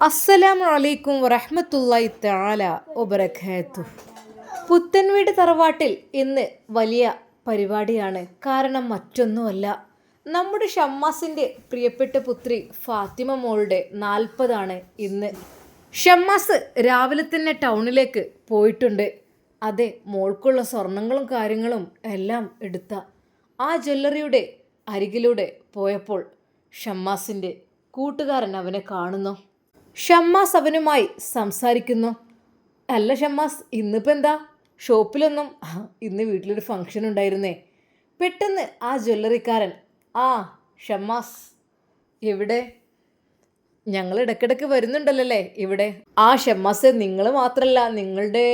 അസ്സലാമു അലൈക്കും വറഹ്മത്തുള്ളാഹി തആല വബറകാതുഹു. പുത്തൻവീട് തറവാട്ടിൽ ഇന്ന് വലിയ പരിപാടിയാണ്. കാരണം മറ്റൊന്നുമല്ല, നമ്മുടെ ഷമ്മാസിൻ്റെ പ്രിയപ്പെട്ട പുത്രി ഫാത്തിമ മോളുടെ 40 ഇന്ന്. ഷമ്മാസ് രാവിലെ തന്നെ ടൗണിലേക്ക് പോയിട്ടുണ്ട്. അതെ, മോൾക്കുള്ള സ്വർണങ്ങളും കാര്യങ്ങളും എല്ലാം എടുത്ത ആ ജ്വല്ലറിയുടെ അരികിലൂടെ പോയപ്പോൾ ഷമ്മാസിൻ്റെ കൂട്ടുകാരൻ അവനെ കാണുന്നു. ഷമ്മാസ് അവനുമായി സംസാരിക്കുന്നു. അല്ല ഷമ്മാസ്, ഇന്നിപ്പോൾ എന്താ ഷോപ്പിലൊന്നും? ഇന്ന് വീട്ടിലൊരു ഫംഗ്ഷൻ ഉണ്ടായിരുന്നേ. പെട്ടെന്ന് ആ ജ്വല്ലറിക്കാരൻ, ആ ഷമ്മാസ് എവിടെ? ഞങ്ങൾ ഇടയ്ക്കിടയ്ക്ക് വരുന്നുണ്ടല്ലേ ഇവിടെ. ആ ഷമ്മാസ്, നിങ്ങൾ മാത്രമല്ല, നിങ്ങളുടെ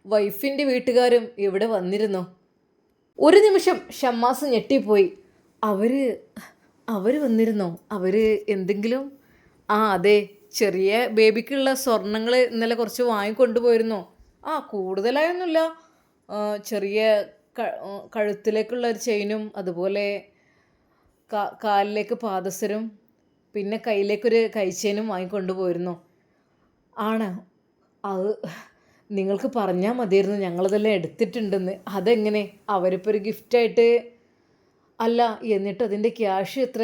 വൈഫിൻ്റെ വീട്ടുകാരും ഇവിടെ വന്നിരുന്നു. ഒരു നിമിഷം ഷമ്മാസ് ഞെട്ടിപ്പോയി. അവർ വന്നിരുന്നോ? അവർ എന്തെങ്കിലും? അതെ, ചെറിയ ബേബിക്കുള്ള സ്വർണങ്ങൾ ഇന്നലെ കുറച്ച് വാങ്ങിക്കൊണ്ടുപോയിരുന്നു. കൂടുതലായൊന്നുമില്ല, ചെറിയ കഴുത്തിലേക്കുള്ള ഒരു ചെയിനും, അതുപോലെ കാലിലേക്ക് പാദസരും, പിന്നെ കയ്യിലേക്കൊരു കൈച്ചെയിനും വാങ്ങിക്കൊണ്ടുപോയിരുന്നു. ആണ്, അത് നിങ്ങൾക്ക് പറഞ്ഞാൽ മതിയായിരുന്നു, ഞങ്ങളതെല്ലാം എടുത്തിട്ടുണ്ടെന്ന്. അതെങ്ങനെ? അവരിപ്പോൾ ഒരു ഗിഫ്റ്റായിട്ട് അല്ല. എന്നിട്ട് അതിൻ്റെ ക്യാഷ് എത്ര?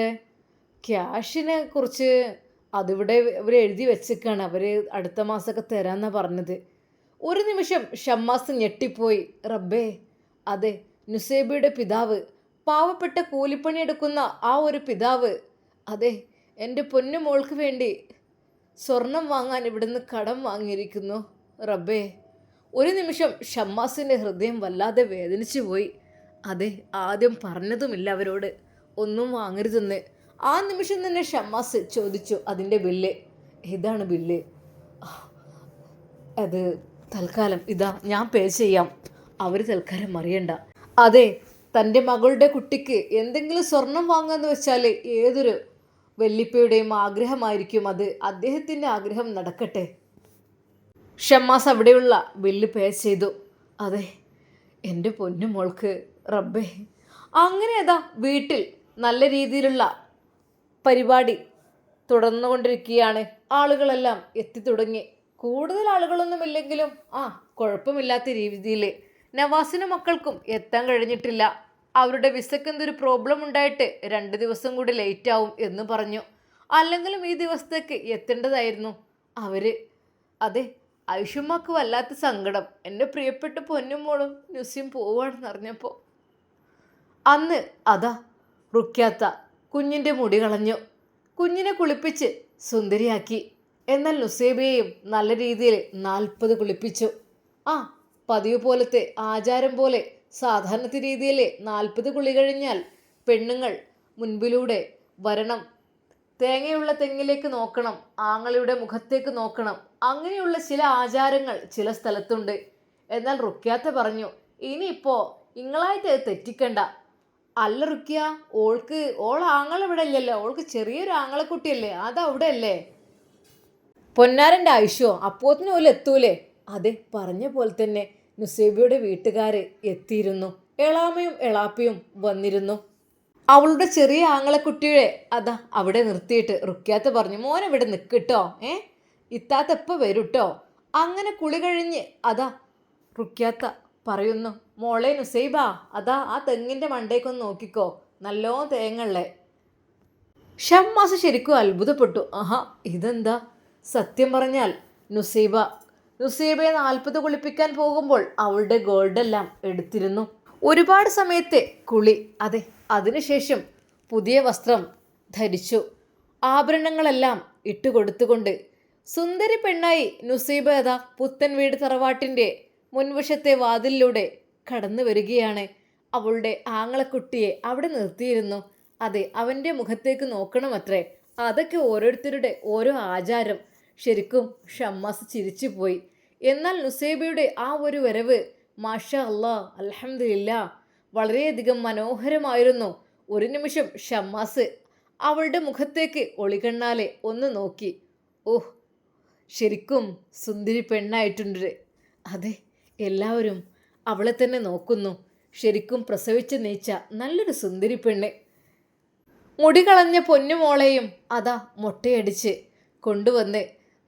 ക്യാഷിനെ കുറിച്ച് അതിവിടെ ഇവർ എഴുതി വെച്ചേക്കാണ്, അവർ അടുത്ത മാസമൊക്കെ തരാമെന്നാണ് പറഞ്ഞത്. ഒരു നിമിഷം ഷമ്മാസ് ഞെട്ടിപ്പോയി. റബ്ബേ, അതെ, നുസൈബയുടെ പിതാവ്, പാവപ്പെട്ട കൂലിപ്പണി എടുക്കുന്ന ആ ഒരു പിതാവ്, അതെ, എൻ്റെ പൊന്നു മോൾക്ക് വേണ്ടി സ്വർണം വാങ്ങാൻ ഇവിടുന്ന് കടം വാങ്ങിയിരിക്കുന്നു. റബ്ബേ, ഒരു നിമിഷം ഷമ്മാസിൻ്റെ ഹൃദയം വല്ലാതെ വേദനിച്ചു പോയി. അതെ, ആദ്യം പറഞ്ഞതുമില്ല അവരോട് ഒന്നും വാങ്ങരുതെന്ന്. ആ നിമിഷം തന്നെ ഷമ്മാസ് ചോദിച്ചു, അതിൻ്റെ ബില്ല് ഏതാണ്? ബില്ല് അത് തൽക്കാലം ഇതാ, ഞാൻ പേ ചെയ്യാം, അവർ തൽക്കാലം അറിയണ്ട. അതെ, തൻ്റെ മകളുടെ കുട്ടിക്ക് എന്തെങ്കിലും സ്വർണം വാങ്ങുകയെന്ന് വെച്ചാൽ ഏതൊരു വല്ലിപ്പയുടെയും ആഗ്രഹമായിരിക്കും. അത് അദ്ദേഹത്തിൻ്റെ ആഗ്രഹം നടക്കട്ടെ. ഷമ്മാസ് അവിടെയുള്ള ബില്ല് പേ ചെയ്തു. അതെ, എൻ്റെ പൊന്നു മോൾക്ക്. റബ്ബേ, അങ്ങനെ അതാ വീട്ടിൽ നല്ല രീതിയിലുള്ള പരിപാടി തുടർന്നുകൊണ്ടിരിക്കുകയാണ്. ആളുകളെല്ലാം എത്തിത്തുടങ്ങി. കൂടുതൽ ആളുകളൊന്നുമില്ലെങ്കിലും കുഴപ്പമില്ലാത്ത രീതിയിൽ. നവാസിനും മക്കൾക്കും എത്താൻ കഴിഞ്ഞിട്ടില്ല. അവരുടെ വിസയ്ക്ക് എന്തൊരു പ്രോബ്ലം ഉണ്ടായിട്ട് 2 ദിവസം കൂടി ലേറ്റ് ആവും എന്ന് പറഞ്ഞു. അല്ലെങ്കിലും ഈ ദിവസത്തേക്ക് എത്തേണ്ടതായിരുന്നു അവർ. അതെ, ഐഷുമ്മക്ക് വല്ലാത്ത സങ്കടം. എൻ്റെ പ്രിയപ്പെട്ട പൊന്നുമോളും നുസിയും പോവാണെന്ന് അറിഞ്ഞപ്പോൾ. അന്ന് അതാ റുക്യാത്ത കുഞ്ഞിൻ്റെ മുടി കളഞ്ഞു, കുഞ്ഞിനെ കുളിപ്പിച്ച് സുന്ദരിയാക്കി. എന്നാൽ നുസൈബയെയും നല്ല രീതിയിൽ 40 കുളിപ്പിച്ചു. പതിവ് പോലത്തെ ആചാരം പോലെ സാധാരണ രീതിയിൽ 40 കുളി കഴിഞ്ഞാൽ പെണ്ണുങ്ങൾ മുൻപിലൂടെ വരണം, തേങ്ങയുള്ള തെങ്ങിലേക്ക് നോക്കണം, ആങ്ങളുടെ മുഖത്തേക്ക് നോക്കണം. അങ്ങനെയുള്ള ചില ആചാരങ്ങൾ ചില സ്ഥലത്തുണ്ട്. എന്നാൽ റുക്യാത്ത പറഞ്ഞു, ഇനിയിപ്പോൾ നിങ്ങളായിട്ട് തെറ്റിക്കണ്ട. അല്ല റുക്യ, ആങ്ങളിവിടെ ഇല്ലല്ലോ, ഓൾക്ക് ചെറിയൊരു ആങ്ങളക്കുട്ടിയല്ലേ, അതവിടെ അല്ലേ? പൊന്നാരൻ്റെ ആയുഷോ, അപ്പോത്തിന് പോലും എത്തൂലേ? അതെ, പറഞ്ഞ പോലെ തന്നെ നുസൈബയുടെ വീട്ടുകാർ എത്തിയിരുന്നു. എളാമയും എളാപ്പയും വന്നിരുന്നു. അവളുടെ ചെറിയ ആങ്ങളക്കുട്ടിയെ അതാ അവിടെ നിർത്തിയിട്ട് റുക്യാത്ത പറഞ്ഞു, മോനെ ഇവിടെ നിൽക്കിട്ടോ, ഇത്താത്ത എപ്പോൾ വരും കേട്ടോ. അങ്ങനെ കുളി കഴിഞ്ഞ് അതാ റുക്യാത്ത പറയുന്നു, മോളെ നുസൈബ, അതാ ആ തെങ്ങിൻ്റെ മണ്ടേക്കൊന്ന് നോക്കിക്കോ, നല്ലോ തേങ്ങള്ളേ. ഷമ്മാസ് ശരിക്കും അത്ഭുതപ്പെട്ടു. ഇതെന്താ? സത്യം പറഞ്ഞാൽ നുസൈബയെ 40 കുളിപ്പിക്കാൻ പോകുമ്പോൾ അവളുടെ ഗോൾഡെല്ലാം എടുത്തിരുന്നു. ഒരുപാട് സമയത്തെ കുളി. അതെ, അതിനുശേഷം പുതിയ വസ്ത്രം ധരിച്ചു, ആഭരണങ്ങളെല്ലാം ഇട്ടുകൊടുത്തുകൊണ്ട് സുന്ദരി പെണ്ണായി നുസൈബ അതാ പുത്തൻ വീട് തറവാട്ടിൻ്റെ മുൻവശത്തെ വാതിലിലൂടെ കടന്നു വരികയാണ്. അവളുടെ ആങ്ങളക്കുട്ടിയെ അവിടെ നിർത്തിയിരുന്നു. അതെ, അവൻ്റെ മുഖത്തേക്ക് നോക്കണമത്രേ. അതൊക്കെ ഓരോരുത്തരുടെ ഓരോ ആചാരം. ശരിക്കും ഷമ്മാസ് ചിരിച്ചു പോയി. എന്നാൽ നുസൈബയുടെ ആ ഒരു വരവ്, മാഷാ അല്ലാ, അൽഹംദുലില്ലാ, വളരെയധികം മനോഹരമായിരുന്നു. ഒരു നിമിഷം ഷമ്മാസ് അവളുടെ മുഖത്തേക്ക് ഒളികണ്ണാലെ ഒന്ന് നോക്കി. ഓഹ്, ശരിക്കും സുന്ദരി പെണ്ണായിട്ടുണ്ട്. അതെ, എല്ലാവരും അവളെ തന്നെ നോക്കുന്നു. ശരിക്കും പ്രസവിച്ച് നീച്ച നല്ലൊരു സുന്ദരി പെണ്ണ്. മുടി കളഞ്ഞ പൊന്നുമോളെയും അതാ മൊട്ടയടിച്ച് കൊണ്ടുവന്ന്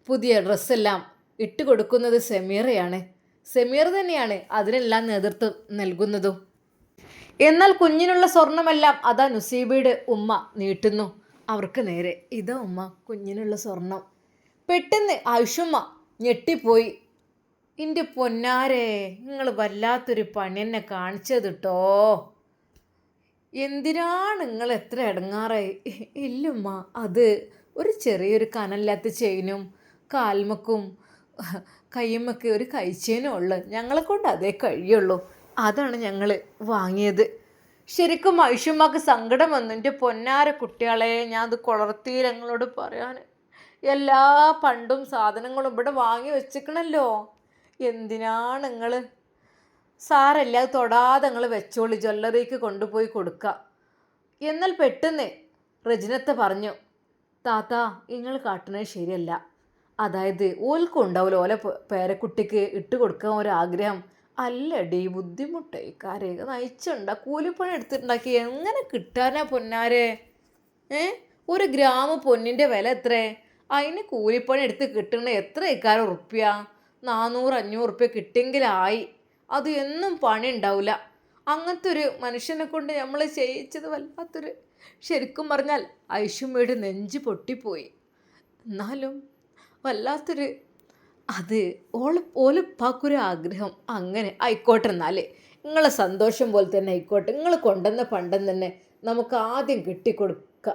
പുതിയ ഡ്രസ്സെല്ലാം ഇട്ട് കൊടുക്കുന്നത് സെമീറയാണ്. സെമീർ തന്നെയാണ് അതിനെല്ലാം നേതൃത്വം നൽകുന്നതും. എന്നാൽ കുഞ്ഞിനുള്ള സ്വർണമെല്ലാം അതാ നുസൈബയുടെ ഉമ്മ നീട്ടുന്നു അവർക്ക് നേരെ. ഇതാ ഉമ്മ കുഞ്ഞിനുള്ള സ്വർണം. പെട്ടെന്ന് ആയിഷുമ്മ ഞെട്ടിപ്പോയി. എൻ്റെ പൊന്നാരെ, നിങ്ങൾ വല്ലാത്തൊരു പണി എന്നെ കാണിച്ചത് കേട്ടോ. എന്തിനാണ് നിങ്ങൾ എത്ര ഇടങ്ങാറായി? ഇല്ലുമ്മ, അത് ഒരു ചെറിയൊരു കനല്ലാത്ത ചെയിനും കാൽമക്കും കയ്യുമ്മൊക്കെ ഒരു കൈച്ചേനും ഉള്ളു. ഞങ്ങളെ കൊണ്ട് അതേ കഴിയുള്ളൂ. അതാണ് ഞങ്ങൾ വാങ്ങിയത്. ശരിക്കും ഐഷുമ്മക്ക് സങ്കടം വന്നു. എൻ്റെ പൊന്നാര കുട്ടികളെ, ഞാൻ അത് കൊളർത്തിയിൽ ഞങ്ങളോട് പറയാൻ. എല്ലാ പണ്ടും സാധനങ്ങളും ഇവിടെ വാങ്ങി വെച്ചിക്കണല്ലോ. എന്തിനാണ് നിങ്ങൾ? സാരല്ല, അത് തൊടാതെ നിങ്ങൾ വെച്ചോളി, ജ്വല്ലറിക്ക് കൊണ്ടുപോയി കൊടുക്കുക. എന്നാൽ പെട്ടെന്ന് റജിനത്ത് പറഞ്ഞു, താത്ത നിങ്ങൾ കാട്ടുന്നത് ശരിയല്ല. അതായത് ഓൽക്കും ഉണ്ടാവില്ല ഓലെ പേരക്കുട്ടിക്ക് ഇട്ട് കൊടുക്കാൻ ഒരാഗ്രഹം. അല്ലടി, ബുദ്ധിമുട്ടായി കാര്യം നയിച്ചുണ്ടാ കൂലിപ്പണി എടുത്തിട്ടുണ്ടാക്കി എങ്ങനെ കിട്ടാനാ പൊന്നാരെ? ഒരു ഗ്രാം പൊന്നിൻ്റെ വില എത്രേ? അതിന് കൂലിപ്പണി എടുത്ത് കിട്ടണ എത്ര ഇക്കാരം ഉറുപ്പ്യ? 400-500 ഉറുപ്പ്യ കിട്ടിയെങ്കിലായി. അത് എന്നും പണി ഉണ്ടാവില്ല. അങ്ങനത്തെ ഒരു മനുഷ്യനെ കൊണ്ട് നമ്മൾ ചെയ്യിച്ചത് വല്ലാത്തൊരു, ശരിക്കും പറഞ്ഞാൽ ഐഷുമ്മയുടെ നെഞ്ച് പൊട്ടിപ്പോയി. എന്നാലും വല്ലാത്തൊരു, അത് ഓളിപ്പാക്കൊരു ആഗ്രഹം. അങ്ങനെ ആയിക്കോട്ടെ, എന്നാൽ നിങ്ങളെ സന്തോഷം പോലെ തന്നെ ആയിക്കോട്ടെ. നിങ്ങൾ കൊണ്ടുവന്ന പണ്ടം തന്നെ നമുക്ക് ആദ്യം കിട്ടിക്കൊടുക്കുക.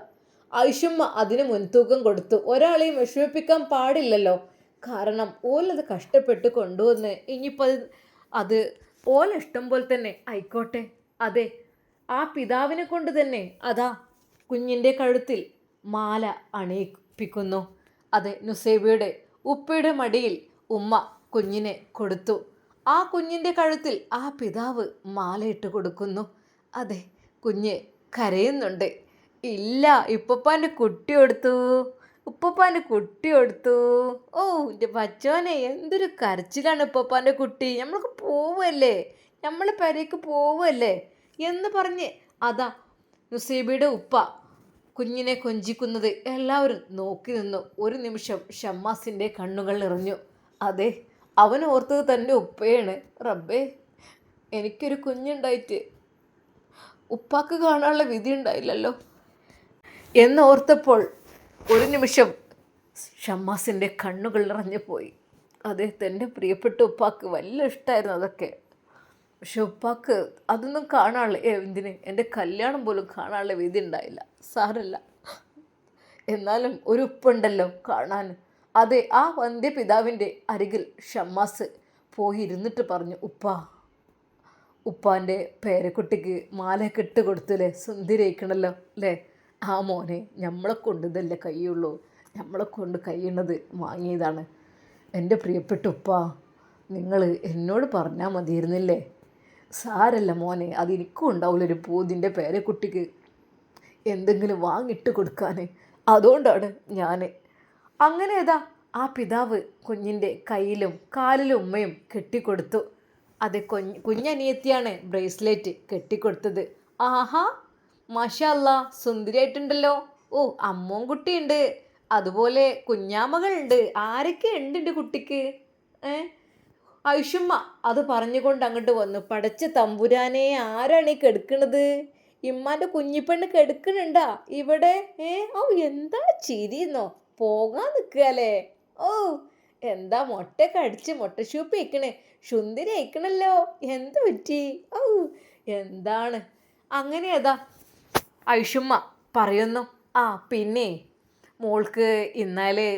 ഐഷുമ്മ അതിന് മുൻതൂക്കം കൊടുത്തു. ഒരാളെയും വിഷമിപ്പിക്കാൻ പാടില്ലല്ലോ. കാരണം ഓലത് കഷ്ടപ്പെട്ട് കൊണ്ടുവന്ന് ഇനിയിപ്പോൾ അത് ഓല ഇഷ്ടം പോലെ തന്നെ ആയിക്കോട്ടെ. അതെ, ആ പിതാവിനെ കൊണ്ട് തന്നെ അതാ കുഞ്ഞിൻ്റെ കഴുത്തിൽ മാല അണിയിപ്പിക്കുന്നു. അതെ, നുസൈബയുടെ ഉപ്പയുടെ മടിയിൽ ഉമ്മ കുഞ്ഞിനെ കൊടുത്തു. ആ കുഞ്ഞിൻ്റെ കഴുത്തിൽ ആ പിതാവ് മാലയിട്ട് കൊടുക്കുന്നു. അതെ, കുഞ്ഞ് കരയുന്നുണ്ട്. ഇല്ല, ഉപ്പപ്പാൻ്റെ കുട്ടി കൊടുത്തു, ഉപ്പപ്പാൻ്റെ കുട്ടി കൊടുത്തു. ഓ എൻ്റെ പച്ചോനെ, എന്തൊരു കരച്ചിലാണ് ഉപ്പപ്പാൻ്റെ കുട്ടി. നമ്മൾക്ക് പോവല്ലേ, നമ്മൾ പെരേക്ക് പോവല്ലേ എന്ന് പറഞ്ഞ് അതാ നുസൈബയുടെ ഉപ്പ കുഞ്ഞിനെ കൊഞ്ചിക്കുന്നത് എല്ലാവരും നോക്കി നിന്നു. ഒരു നിമിഷം ഷമ്മാസിൻ്റെ കണ്ണുകൾ നിറഞ്ഞു. അതെ, അവൻ ഓർത്തത് തൻ്റെ ഉപ്പയാണ്. റബ്ബേ, എനിക്കൊരു കുഞ്ഞുണ്ടായിട്ട് ഉപ്പാക്ക് കാണാനുള്ള വിധി ഉണ്ടായില്ലല്ലോ എന്നോർത്തപ്പോൾ ഒരു നിമിഷം ഷമ്മാസിൻ്റെ കണ്ണുകൾ നിറഞ്ഞു പോയി. അതെ, തൻ്റെ പ്രിയപ്പെട്ട ഉപ്പാക്ക് വലിയ ഇഷ്ടമായിരുന്നു അതൊക്കെ. പക്ഷെ ഉപ്പാക്ക് അതൊന്നും കാണാനുള്ള, എന്തിന് എൻ്റെ കല്യാണം പോലും കാണാനുള്ള വിധി ഉണ്ടായില്ല. സാരല്ല, എന്നാലും ഒരു ഉപ്പുണ്ടല്ലോ കാണാൻ. അതെ, ആ വന്ധ്യപിതാവിൻ്റെ അരികിൽ ഷമ്മാസ് പോയി ഇരുന്നിട്ട് പറഞ്ഞു, ഉപ്പാൻ്റെ പേരക്കുട്ടിക്ക് മാലയൊക്കെ ഇട്ട് കൊടുത്തില്ലേ, സുന്ദരിക്കണല്ലോ അല്ലേ? ആ മോനെ, നമ്മളെ കൊണ്ട് ഇതല്ലേ കഴിയുള്ളൂ, നമ്മളെ കൊണ്ട് കഴിയുന്നത് വാങ്ങിയതാണ്. എൻ്റെ പ്രിയപ്പെട്ട ഉപ്പ, നിങ്ങൾ എന്നോട് പറഞ്ഞാൽ മതിയിരുന്നില്ലേ? സാരല്ല മോനെ, അതെനിക്കും ഉണ്ടാവില്ലൊരു പൂതിൻ്റെ പേരക്കുട്ടിക്ക് എന്തെങ്കിലും വാങ്ങിയിട്ട് കൊടുക്കാൻ. അതുകൊണ്ടാണ് ഞാൻ. അങ്ങനെ ഏതാ ആ പിതാവ് കുഞ്ഞിൻ്റെ കയ്യിലും കാലിലും ഉമ്മയും കെട്ടിക്കൊടുത്തു. അത് കുഞ്ഞനിയത്തിയാണ് ബ്രേസ്ലെറ്റ് കെട്ടിക്കൊടുത്തത്. ആഹാ, മാഷാ അല്ലാ, സുന്ദരിയായിട്ടുണ്ടല്ലോ. ഓ, അമ്മവും കുട്ടിയുണ്ട്, അതുപോലെ കുഞ്ഞാമകളുണ്ട്. ആരൊക്കെ ഉണ്ട് എൻ്റെ കുട്ടിക്ക്? ഐഷുമ്മ അത് പറഞ്ഞുകൊണ്ട് അങ്ങോട്ട് വന്നു. പടച്ച തമ്പുരാനെ, ആരാണ് ഈ കെടുക്കണത്? ഇമ്മാൻ്റെ കുഞ്ഞിപ്പെണ്ണ് കെടുക്കണുണ്ടാ ഇവിടെ? ഓ, എന്താ ചിരിന്നോ, പോകാൻ നിൽക്കുകയല്ലേ? ഓ, എന്താ മുട്ടയൊക്കെ അടിച്ച് മുട്ടശൂപ്പ് അയക്കണേ, സുന്ദരി അയക്കണല്ലോ. എന്ത് പറ്റി? ഓ, എന്താണ്? അങ്ങനെ അതാ ഐഷുമ്മ പറയുന്നു. ആ പിന്നെ മോൾക്ക് ഇന്നലെ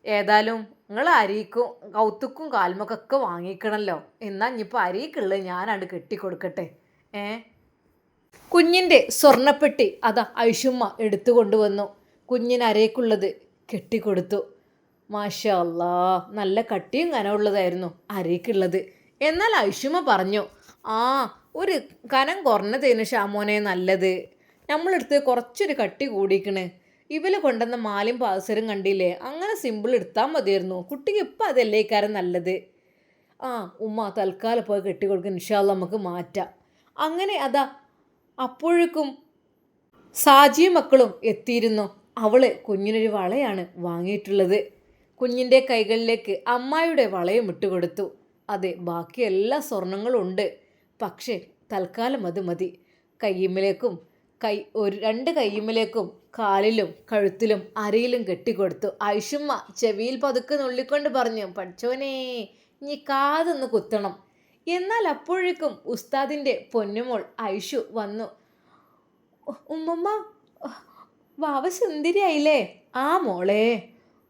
ഏതായാലും നിങ്ങൾ അരിക്കും കൗത്തുക്കും കാൽമക്കൊക്കെ വാങ്ങിക്കണമല്ലോ. എന്നാൽ ഇനിയിപ്പോൾ അരിക്കുള്ളത് ഞാനത് കെട്ടിക്കൊടുക്കട്ടെ. കുഞ്ഞിൻ്റെ സ്വർണ്ണപ്പെട്ടി അതാ ഐഷുമ്മ എടുത്തു കൊണ്ടുവന്നു. കുഞ്ഞിന് അരയ്ക്കുള്ളത് കെട്ടിക്കൊടുത്തു. മാഷാ അല്ലാ, നല്ല കട്ടിയും കനമുള്ളതായിരുന്നു അരയ്ക്കുള്ളത്. എന്നാൽ ഐഷുമ്മ പറഞ്ഞു, ആ ഒരു കനം കുറഞ്ഞതേനു ഷാമോനെ നല്ലത്. നമ്മളെടുത്ത് കുറച്ചൊരു കട്ടി കൂടിക്കണ്. ഇവല് കൊണ്ടുവന്ന മാലയും പാദസരം കണ്ടില്ലേ, അങ്ങനെ സിമ്പിൾ എടുത്താൽ മതിയായിരുന്നു. കുട്ടിക്ക് ഇപ്പം അതല്ലേ ഇക്കാരം നല്ലത്. ആ ഉമ്മ തൽക്കാലം പോയി കെട്ടിക്കൊടുക്കുക, ഇൻഷാ അല്ലാ നമുക്ക് മാറ്റാം. അങ്ങനെ അതാ അപ്പോഴേക്കും സാജിയും മക്കളും എത്തിയിരുന്നു. അവൾ കുഞ്ഞിനൊരു വളയാണ് വാങ്ങിയിട്ടുള്ളത്. കുഞ്ഞിൻ്റെ കൈകളിലേക്ക് അമ്മായിയുടെ വളയും ഇട്ടുകൊടുത്തു. അതെ, ബാക്കി എല്ലാ സ്വർണങ്ങളും ഉണ്ട്, പക്ഷേ തൽക്കാലം അത് മതി. കയ്യുമ്മലേക്കും രണ്ട് കയ്യുമ്മലേക്കും കാലിലും കഴുത്തിലും അരയിലും കെട്ടിക്കൊടുത്തു. ഐഷുമ്മ ചെവിയിൽ പതുക്കെ നുള്ളിക്കൊണ്ട് പറഞ്ഞു, പഠിച്ചോനേ നീ കാതൊന്ന് കുത്തണം. എന്നാൽ അപ്പോഴേക്കും ഉസ്താദിൻ്റെ പൊന്നുമോൾ ഐഷു വന്നു. ഉമ്മമ്മ, വാവ സുന്ദരിയായില്ലേ? ആ മോളെ.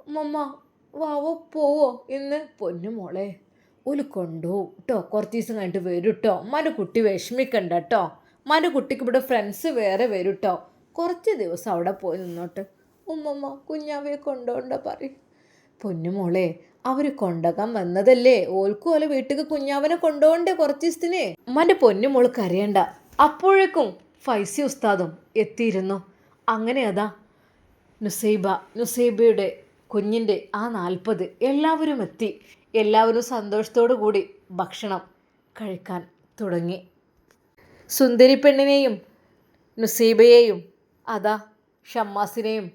ഉമ്മമ്മ, വാവ പോവോ ഇന്ന്? പൊന്നുമോളെ, ഒരു കൊണ്ടുപോകും കേട്ടോ, കുറച്ച് ദിവസം കഴിഞ്ഞിട്ട് വരും കേട്ടോ. ഉമ്മാൻ്റെ കുട്ടി വിഷമിക്കണ്ട കേട്ടോ. ഉമ്മാൻ്റെ കുട്ടിക്ക് ഇവിടെ ഫ്രണ്ട്സ് വേറെ വരും കേട്ടോ. കുറച്ച് ദിവസം അവിടെ പോയി നിന്നോട്ട്. ഉമ്മമ്മ, കുഞ്ഞാവയെ കൊണ്ടുപോകണ്ട പറയും. പൊന്നുമോളെ, അവർ കൊണ്ടുപോകാൻ വന്നതല്ലേ, ഓൽക്കും ഓലെ വീട്ടിൽ കുഞ്ഞാവനെ കൊണ്ടുപോകണ്ടേ കുറച്ച് ദിവസത്തിന്. ഉമ്മാൻ്റെ പൊന്നുമോൾക്ക് അറിയണ്ട. അപ്പോഴേക്കും ഫൈസി ഉസ്താദും എത്തിയിരുന്നു. അങ്ങനെ അതാ നുസൈബയുടെ കുഞ്ഞിൻ്റെ ആ 40 എല്ലാവരും എത്തി. എല്ലാവരും സന്തോഷത്തോടു കൂടി ഭക്ഷണം കഴിക്കാൻ തുടങ്ങി. സുന്ദരി പെണ്ണിനെയും നുസൈബയെയും അതാ ഷമ്മാസിനെയും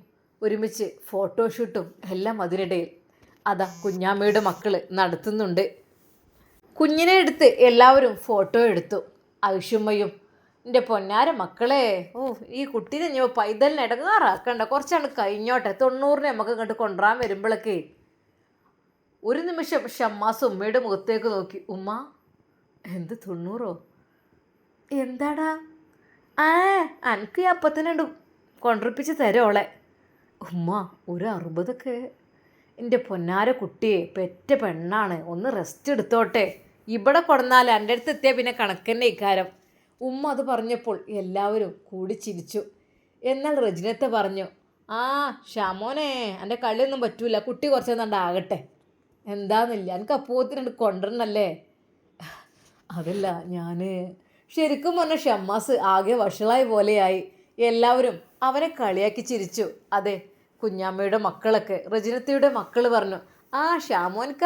ഒരുമിച്ച് ഫോട്ടോഷൂട്ടും എല്ലാം അതിനിടയിൽ അതാ കുഞ്ഞാമ്മയുടെ മക്കൾ നടത്തുന്നുണ്ട്. കുഞ്ഞിനെ എടുത്ത് എല്ലാവരും ഫോട്ടോ എടുത്തു. ഐഷുമ്മയും, എൻ്റെ പൊന്നാര മക്കളെ, ഈ കുട്ടീനെ ഞാൻ പൈതലിനെ ഇടങ്ങാറാക്കണ്ട, കുറച്ചാണ് കഴിഞ്ഞോട്ടെ, 90 നമുക്ക് ഇങ്ങോട്ട് കൊണ്ടുവരാൻ വരുമ്പോഴൊക്കെ. ഒരു നിമിഷം ഷമ്മാസ് ഉമ്മയുടെ മുഖത്തേക്ക് നോക്കി. ഉമ്മ, എന്ത് 90? എന്താടാ? എനിക്ക് ഈ അപ്പത്തിനുണ്ട് കൊണ്ടിരിപ്പിച്ച് തരോളെ. ഉമ്മ, ഒരു 60ഒക്കെ. എൻ്റെ പൊന്നാര കുട്ടിയെ പെറ്റ പെണ്ണാണ്, ഒന്ന് റെസ്റ്റ് എടുത്തോട്ടെ. ഇവിടെ കൊടുന്നാൽ എൻ്റെ അടുത്ത് എത്തിയാൽ പിന്നെ കണക്കന്നെ ഇക്കാരം. ഉമ്മ അത് പറഞ്ഞപ്പോൾ എല്ലാവരും കൂടി ചിരിച്ചു. എന്നാൽ റജിനത്തെ പറഞ്ഞു, ഷാമോനെ, എൻ്റെ കളിയൊന്നും പറ്റൂല, കുട്ടി കുറച്ചെന്നാണ്ടാകട്ടെ. എന്താന്നില്ല, എനിക്ക് അപ്പോത്തിനുണ്ട് കൊണ്ടുവരണല്ലേ. അതല്ല, ഞാൻ ശരിക്കും പറഞ്ഞ ഷമ്മാസ് ആകെ വഷളായ പോലെയായി. എല്ലാവരും അവനെ കളിയാക്കി ചിരിച്ചു. അതെ, കുഞ്ഞാമ്മയുടെ മക്കളൊക്കെ, റജിനത്തയുടെ മക്കൾ പറഞ്ഞു, ഷാമോൻക്ക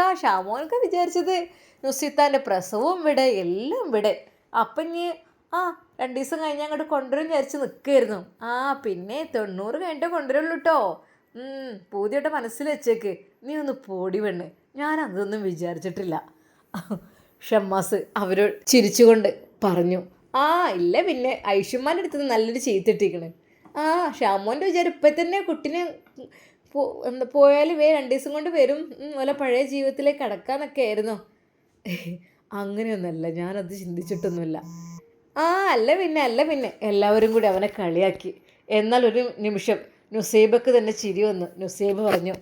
വിചാരിച്ചത് നുസിത്താൻ്റെ പ്രസവവും ഇവിടെ എല്ലാം ഇവിടെ. അപ്പം നീ 2 ദിവസം കഴിഞ്ഞ് അങ്ങോട്ട് കൊണ്ടുവരും വിചാരിച്ച് നിൽക്കുമായിരുന്നു. പിന്നെ 90 കഴിഞ്ഞിട്ടേ കൊണ്ടുവരുള്ളൂ കേട്ടോ. പൂതിയുടെ മനസ്സിൽ വെച്ചേക്ക്. നീ ഒന്ന് പോടി പെണ്ണ്, ഞാൻ അതൊന്നും വിചാരിച്ചിട്ടില്ല. ഷമ്മാസ് അവരോട് ചിരിച്ചുകൊണ്ട് പറഞ്ഞു. ഇല്ല, പിന്നെ ഐഷുമ്മാൻ്റെ അടുത്ത് നല്ലൊരു ചീത്തിട്ടിരിക്കണ്. ഷാമോൻ്റെ വിചാരം ഇപ്പം തന്നെ കുട്ടീനെ പോയാൽ 2 ദിവസം കൊണ്ട് വരും, ഓലെ പഴയ ജീവിതത്തിലേക്ക് കടക്കാന്നൊക്കെ ആയിരുന്നു. അങ്ങനെയൊന്നുമല്ല, ഞാനത് ചിന്തിച്ചിട്ടൊന്നുമില്ല. അല്ല പിന്നെ എല്ലാവരും കൂടി അവനെ കളിയാക്കി. എന്നാൽ ഒരു നിമിഷം നുസൈബക്ക് തന്നെ ചിരി വന്നു. നുസൈബ് പറഞ്ഞു,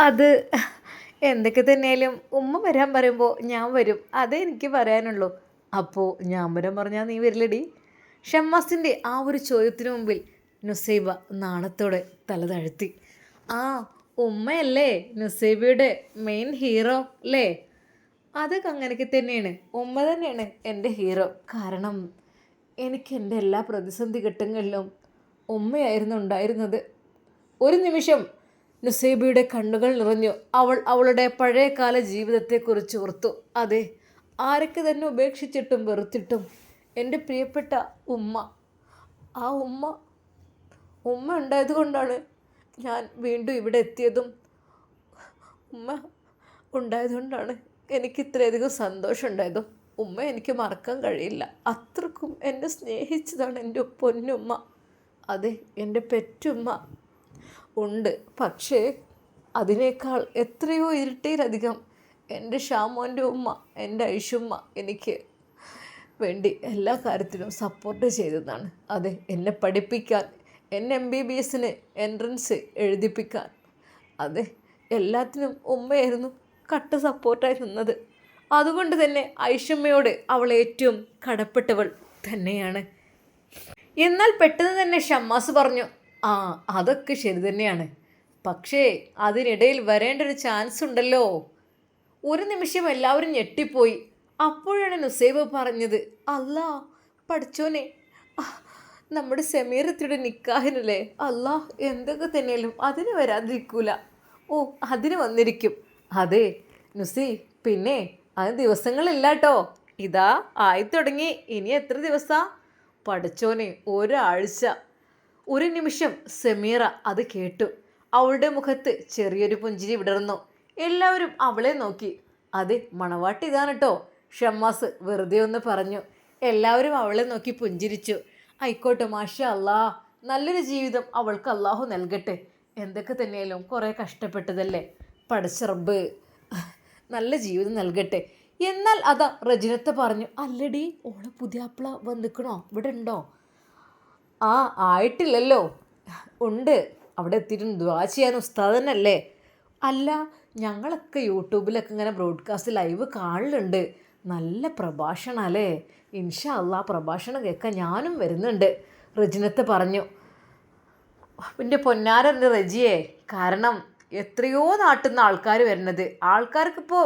അത് എന്തൊക്കെ തന്നെയാലും ഉമ്മ വരാൻ പറയുമ്പോൾ ഞാൻ വരും, അതേ എനിക്ക് പറയാനുള്ളൂ. അപ്പോൾ ഞാൻ വരാൻ പറഞ്ഞാൽ നീ വരില്ലടി? ഷമ്മാസിൻ്റെ ആ ഒരു ചോദ്യത്തിന് മുമ്പിൽ നുസൈബ നാണത്തോടെ തല താഴ്ത്തി. ഉമ്മയല്ലേ നുസൈബയുടെ മെയിൻ ഹീറോ അല്ലേ? അതൊക്കെ അങ്ങനെയൊക്കെ തന്നെയാണ്, ഉമ്മ തന്നെയാണ് എൻ്റെ ഹീറോ. കാരണം എനിക്ക് എൻ്റെ എല്ലാ പ്രതിസന്ധി ഘട്ടങ്ങളിലും ഉമ്മയായിരുന്നു ഉണ്ടായിരുന്നത്. ഒരു നിമിഷം നുസൈബയുടെ കണ്ണുകൾ നിറഞ്ഞു. അവളുടെ പഴയകാല ജീവിതത്തെക്കുറിച്ച് ഓർത്തു. അതെ, ആരൊക്കെ തന്നെ ഉപേക്ഷിച്ചിട്ടും വെറുത്തിട്ടും എൻ്റെ പ്രിയപ്പെട്ട ഉമ്മ, ആ ഉമ്മ ഉണ്ടായത് കൊണ്ടാണ് ഞാൻ വീണ്ടും ഇവിടെ എത്തിയതും. ഉമ്മ ഉണ്ടായതുകൊണ്ടാണ് എനിക്ക് ഇത്രയധികം സന്തോഷം ഉണ്ടായതും. ഉമ്മ എനിക്ക് മറക്കാൻ കഴിയില്ല. അത്രക്കും എന്നെ സ്നേഹിച്ചതാണ് എൻ്റെ പൊന്നുമ്മ. അതെ, എൻ്റെ പെറ്റുമ്മ ഉണ്ട്. പക്ഷേ അതിനേക്കാൾ എത്രയോ ഇരട്ടിയിലധികം എൻ്റെ ഷാമോൻ്റെ ഉമ്മ, എൻ്റെ ഐഷുമ്മ എനിക്ക് വേണ്ടി എല്ലാ കാര്യത്തിലും സപ്പോർട്ട് ചെയ്തതാണ്. അതെ, എന്നെ പഠിപ്പിക്കാൻ, എന്നെ MBBSന് എൻട്രൻസ് എഴുതിപ്പിക്കാൻ, അതെ, എല്ലാത്തിനും ഉമ്മയായിരുന്നു കട്ട സപ്പോർട്ടായി നിന്നത്. അതുകൊണ്ട് തന്നെ ഐഷമ്മയോട് അവൾ ഏറ്റവും കടപ്പെട്ടവൾ തന്നെയാണ്. എന്നാൽ പെട്ടെന്ന് തന്നെ ഷമ്മാസ് പറഞ്ഞു, അതൊക്കെ ശരി തന്നെയാണ്, പക്ഷേ അതിനിടയിൽ വരേണ്ട ഒരു ചാൻസ് ഉണ്ടല്ലോ. ഒരു നിമിഷം എല്ലാവരും ഞെട്ടിപ്പോയി. അപ്പോഴാണ് നുസൈബ പറഞ്ഞത്, അല്ലാ പഠിച്ചോനെ, നമ്മുടെ സമീറത്തിയുടെ നിക്കാഹിനല്ലേ, അല്ലാ എന്തൊക്കെ തന്നെയാലും അതിന് വരാതിരിക്കൂല. അതിന് വന്നിരിക്കും. അതെ നുസി, പിന്നെ അത് ദിവസങ്ങളില്ല കേട്ടോ, ഇതാ ആയി തുടങ്ങി. ഇനി എത്ര ദിവസം പഠിച്ചോനെ? ഒരാഴ്ച. ഒരു നിമിഷം സമീറ അത് കേട്ടു. അവളുടെ മുഖത്ത് ചെറിയൊരു പുഞ്ചിരി വിടർന്നു. എല്ലാവരും അവളെ നോക്കി. അതെ, മണവാട്ടി ഇതാണ് കേട്ടോ, ഷമ്മാസ് വെറുതെ ഒന്ന് പറഞ്ഞു. എല്ലാവരും അവളെ നോക്കി പുഞ്ചിരിച്ചു. ആയിക്കോട്ടെ, മാഷാ അല്ലാ, നല്ലൊരു ജീവിതം അവൾക്ക് അള്ളാഹു നൽകട്ടെ. എന്തൊക്കെ തന്നെയാലും കുറേ കഷ്ടപ്പെട്ടതല്ലേ, പടച്ച റബ്ബ് നല്ല ജീവിതം നൽകട്ടെ. എന്നാൽ അതാ റജിനത്ത് പറഞ്ഞു, അല്ലടി ഓളെ പുതിയാപ്പിള വന്നിക്കണോ, ഇവിടെ ഉണ്ടോ? ആ, ആയിട്ടില്ലല്ലോ. ഉണ്ട്, അവിടെ എത്തിയിട്ടുണ്ട്. ദുആ ചെയ്യാൻ ഉസ്താദ് തന്നെയല്ലേ? അല്ല, ഞങ്ങളൊക്കെ യൂട്യൂബിലൊക്കെ ഇങ്ങനെ ബ്രോഡ്കാസ്റ്റ് ലൈവ് കാണലുണ്ട്. നല്ല പ്രഭാഷണം അല്ലേ? ഇൻഷാ അള്ളാ പ്രഭാഷണം കേൾക്കാൻ ഞാനും വരുന്നുണ്ട്, റജിനത്ത് പറഞ്ഞു. എൻ്റെ പൊന്നാരൻ്റെ റജിയെ, കാരണം എത്രയോ നാട്ടിൽ നിന്ന് ആൾക്കാർ വരുന്നത്. ആൾക്കാർക്കിപ്പോൾ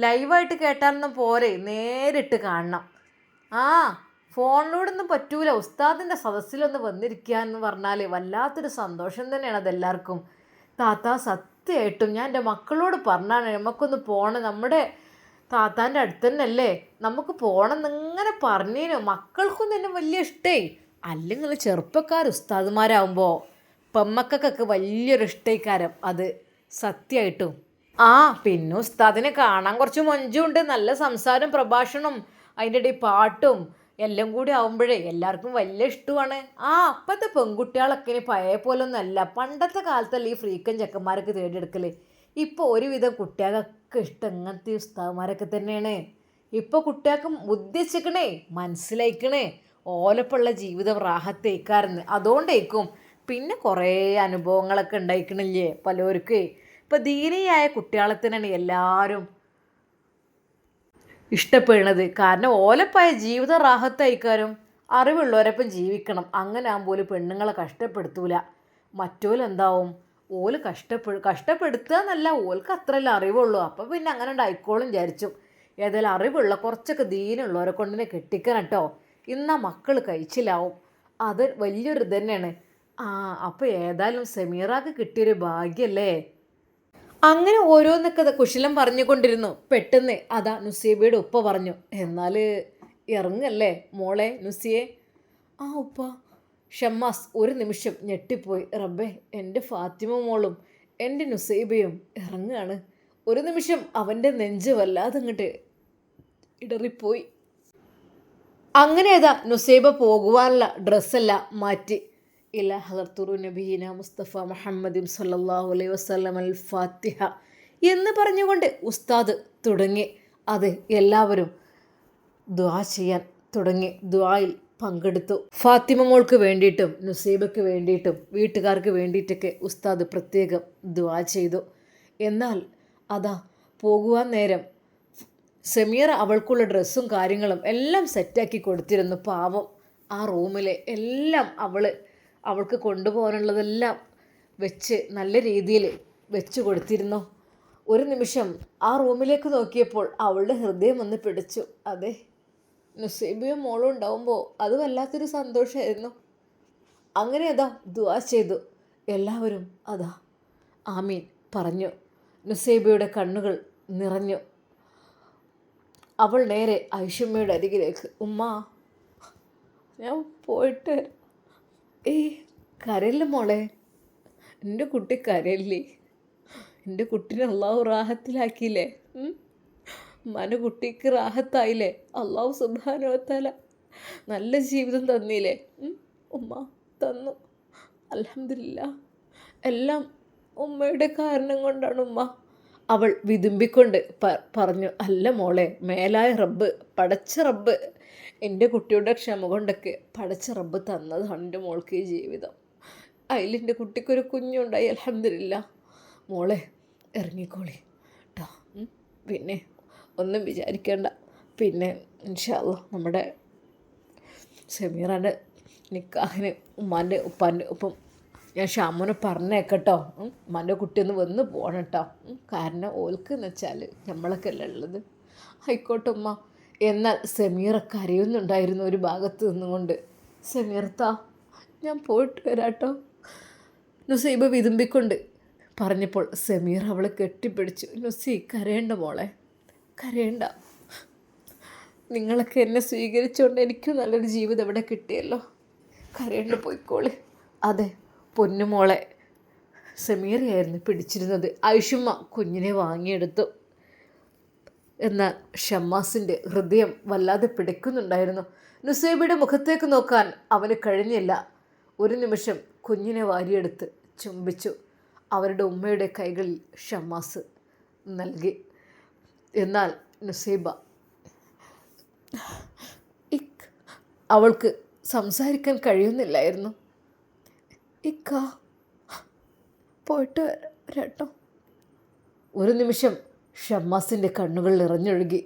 ലൈവായിട്ട് കേട്ടാലൊന്നും പോരെ, നേരിട്ട് കാണണം. ആ, ഫോണിലൂടെയൊന്നും പറ്റൂല. ഉസ്താദിൻ്റെ സദസ്സിലൊന്ന് വന്നിരിക്കുക എന്ന് പറഞ്ഞാൽ വല്ലാത്തൊരു സന്തോഷം തന്നെയാണ് അതെല്ലാവർക്കും. താത്ത, സത്യമായിട്ടും ഞാൻ എൻ്റെ മക്കളോട് പറഞ്ഞാണ് നമുക്കൊന്ന് പോകണം, നമ്മുടെ താത്താൻ്റെ അടുത്ത് തന്നെയല്ലേ, നമുക്ക് പോകണം എന്നിങ്ങനെ പറഞ്ഞേനു. മക്കൾക്കൊന്നും എന്നെ വലിയ ഇഷ്ടേ. അല്ലെങ്കിൽ ചെറുപ്പക്കാർ ഉസ്താദുമാരാകുമ്പോൾ പെമ്മക്കൊക്കെ വലിയൊരു ഇഷ്ടക്കാരം അത്, സത്യമായിട്ടും. ആ, പിന്നെ ഉസ്താദിനെ കാണാൻ കുറച്ച് മൊഞ്ചുണ്ട്. നല്ല സംസാരം, പ്രഭാഷണം, അതിൻ്റെ ഇടയിൽ പാട്ടും എല്ലാം കൂടി ആവുമ്പോഴേ എല്ലാവർക്കും വലിയ ഇഷ്ടമാണ്. ആ, അപ്പത്തെ പെൺകുട്ടികളൊക്കെ ഇനി പഴയ പോലൊന്നും അല്ല. പണ്ടത്തെ കാലത്തല്ല ഈ ഫ്രീക്കൻ ചെക്കന്മാരൊക്കെ തേടിയെടുക്കൽ. ഇപ്പോൾ ഒരുവിധം കുട്ടികൾക്കൊക്കെ ഇഷ്ടം ഇങ്ങനത്തെ ഉസ്താദന്മാരൊക്കെ തന്നെയാണ്. ഇപ്പോൾ കുട്ടികൾക്ക് ബുദ്ധി വെച്ചിക്കണേ, മനസ്സിലായിക്കണേ, ഓലപ്പുള്ള ജീവിതം റാഹത്തേക്കാരെന്ന്. അതുകൊണ്ടേക്കും പിന്നെ കുറേ അനുഭവങ്ങളൊക്കെ ഉണ്ടായിക്കണില്ലേ പലർക്കേ. ഇപ്പം ദീനിയായ കുട്ടികളെ തന്നെയാണ് എല്ലാവരും ഇഷ്ടപ്പെടുന്നത്. കാരണം ഓലപ്പായ ജീവിത റാഹത്തായിക്കാരും അറിവുള്ളവരൊപ്പം ജീവിക്കണം. അങ്ങനെ ആകുമ്പോൾ പെണ്ണുങ്ങളെ കഷ്ടപ്പെടുത്തൂല. മറ്റോലെന്താവും, ഓല് കഷ്ടപ്പെടുത്തുക എന്നല്ല, ഓൽക്ക് അത്രയല്ല അറിവുള്ളൂ. അപ്പം പിന്നെ അങ്ങനെ ഉണ്ടായിക്കോളും വിചാരിച്ചു. ഏതായാലും അറിവുള്ള കുറച്ചൊക്കെ ദീനുള്ളവരെ കൊണ്ട് തന്നെ കെട്ടിക്കണം കേട്ടോ. ഇന്നാ മക്കൾ കഴിച്ചിലാവും. അത് വലിയൊരു ഇത് തന്നെയാണ്. ആ, അപ്പോൾ ഏതായാലും സമീറാക്ക് കിട്ടിയൊരു ഭാഗ്യല്ലേ. അങ്ങനെ ഓരോന്നൊക്കെ കുശലം പറഞ്ഞുകൊണ്ടിരുന്നു. പെട്ടെന്ന് അതാ നുസൈബയുടെ ഉപ്പ പറഞ്ഞു, എന്നാൽ ഇറങ്ങല്ലേ മോളെ നുസിയെ. ആ ഉപ്പ. ഷമ്മാസ് ഒരു നിമിഷം ഞെട്ടിപ്പോയി. റബ്ബേ, എൻ്റെ ഫാത്തിമ മോളും എൻ്റെ നുസൈബയും ഇറങ്ങുകയാണ്. ഒരു നിമിഷം അവൻ്റെ നെഞ്ച് വല്ലാതെ അങ്ങോട്ട് ഇടറിപ്പോയി. അങ്ങനെ ഏതാ നുസൈബ പോകുവാനുള്ള ഡ്രസ്സെല്ലാം മാറ്റി. ഇല ഹദർത്തുറു നബീന മുസ്തഫ മുഹമ്മദിൻ സല്ലല്ലാഹു അലൈഹി വസല്ലം അൽ ഫാത്തിഹ എന്ന് പറഞ്ഞുകൊണ്ട് ഉസ്താദ് തുടങ്ങി. അത് എല്ലാവരും ദുആ ചെയ്യാൻ തുടങ്ങി. ദുആയിൽ പങ്കെടുത്തു. ഫാത്തിമ മോൾക്ക് വേണ്ടിയിട്ടും നുസൈബയ്ക്ക് വേണ്ടിയിട്ടും വീട്ടുകാർക്ക് വേണ്ടിയിട്ടൊക്കെ ഉസ്താദ് പ്രത്യേകം ദുആ ചെയ്തു. എന്നാൽ അതാ പോകുവാൻ നേരം സമീറ അവൾക്കുള്ള ഡ്രസ്സും കാര്യങ്ങളും എല്ലാം സെറ്റാക്കി കൊടുത്തിരുന്നു. പാവം, ആ റൂമിലെ എല്ലാം അവൾക്ക് കൊണ്ടുപോകാനുള്ളതെല്ലാം വെച്ച് നല്ല രീതിയിൽ വെച്ച് കൊടുത്തിരുന്നു. ഒരു നിമിഷം ആ റൂമിലേക്ക് നോക്കിയപ്പോൾ അവളുടെ ഹൃദയം ഒന്ന് പിടിച്ചു. അതെ, നുസൈബയും മോളും ഉണ്ടാവുമ്പോൾ അത് വല്ലാത്തൊരു സന്തോഷമായിരുന്നു. അങ്ങനെ അതാ ദുആ ചെയ്തു. എല്ലാവരും അതാ ആമീൻ പറഞ്ഞു. നുസൈബയുടെ കണ്ണുകൾ നിറഞ്ഞു. അവൾ നേരെ ഐഷമ്മയുടെ അരികിലേക്ക്, ഉമ്മ ഞാൻ പോയിട്ട്. ഏയ് കരയില്ല മോളെ, എൻ്റെ കുട്ടി കരയില്ലേ. എൻ്റെ കുട്ടീനെ അള്ളാഹു റാഹത്തിലാക്കിയില്ലേ. ഉമ്മാൻ്റെ കുട്ടിക്ക് റാഹത്തായില്ലേ. അള്ളാഹു സുബ്ഹാനഹു വ തആല നല്ല ജീവിതം തന്നില്ലേ. ഉമ്മ തന്നു, അൽഹംദുലില്ലാഹ്. എല്ലാം ഉമ്മയുടെ കാരണം കൊണ്ടാണ് ഉമ്മ. അവൾ വിതുമ്പിക്കൊണ്ട് പറഞ്ഞു, അല്ല മോളെ, മേലായ റബ്ബ്, പടച്ച റബ്ബ്, എൻ്റെ കുട്ടിയുടെ ക്ഷമ കൊണ്ടൊക്കെ പടച്ച റബ്ബ് തന്നതാണ് എൻ്റെ മോൾക്ക് ഈ ജീവിതം. അതിലെൻ്റെ കുട്ടിക്കൊരു കുഞ്ഞുണ്ടായി, അൽഹംദുലില്ലാഹ്. മോളെ ഇറങ്ങിക്കോളി കേട്ടോ. പിന്നെ ഒന്നും വിചാരിക്കേണ്ട. പിന്നെ ഇൻഷാ അല്ലാഹ് നമ്മുടെ സമീറാൻ്റെ നിക്കാഹിന് ഉമ്മാൻ്റെ ഉപ്പാൻ്റെ ഒപ്പം ഞാൻ ഷാമുനെ പറഞ്ഞേക്കട്ടോ. ഉമ്മാൻ്റെ കുട്ടിയൊന്ന് വന്ന് പോകണം കേട്ടോ. കാരണം ഓൽക്ക് എന്ന് വെച്ചാൽ നമ്മളൊക്കെ അല്ലേ ഉള്ളത്. ആയിക്കോട്ടെ ഉമ്മ. എന്നാൽ സമീറ കരയുന്നുണ്ടായിരുന്നു ഒരു ഭാഗത്ത് നിന്നുകൊണ്ട്. സമീർത്താ, ഞാൻ പോയിട്ട് വരാട്ടോ, നുസൈബ വിതുമ്പിക്കൊണ്ട് പറഞ്ഞപ്പോൾ സമീർ അവളെ കെട്ടിപ്പിടിച്ചു. നുസി, കരയേണ്ട മോളെ, കരയേണ്ട. നിങ്ങളൊക്കെ എന്നെ സ്വീകരിച്ചുകൊണ്ട് എനിക്കും നല്ലൊരു ജീവിതം ഇവിടെ കിട്ടിയല്ലോ. കരയേണ്ട, പോയിക്കോളി. അതെ, പൊന്നുമോളെ സമീറയായിരുന്നു പിടിച്ചിരുന്നത്. ഐഷുമ്മ കുഞ്ഞിനെ വാങ്ങിയെടുത്തു. എന്നാൽ ഷമ്മാസിൻ്റെ ഹൃദയം വല്ലാതെ പിടയ്ക്കുന്നുണ്ടായിരുന്നു. നുസൈബയുടെ മുഖത്തേക്ക് നോക്കാൻ അവന് കഴിഞ്ഞില്ല. ഒരു നിമിഷം കുഞ്ഞിനെ വാരിയെടുത്ത് ചുംബിച്ചു. അവരുടെ ഉമ്മയുടെ കൈകളിൽ ഷമ്മാസ് നൽകി. എന്നാൽ നുസൈബ അവൾക്ക് സംസാരിക്കാൻ കഴിയുന്നില്ലായിരുന്നു. ഇക്ക പോയിട്ട് വരാട്ടോ. ഒരു നിമിഷം ഷമ്മാസിൻ്റെ കണ്ണുകൾ നിറഞ്ഞൊഴുകി.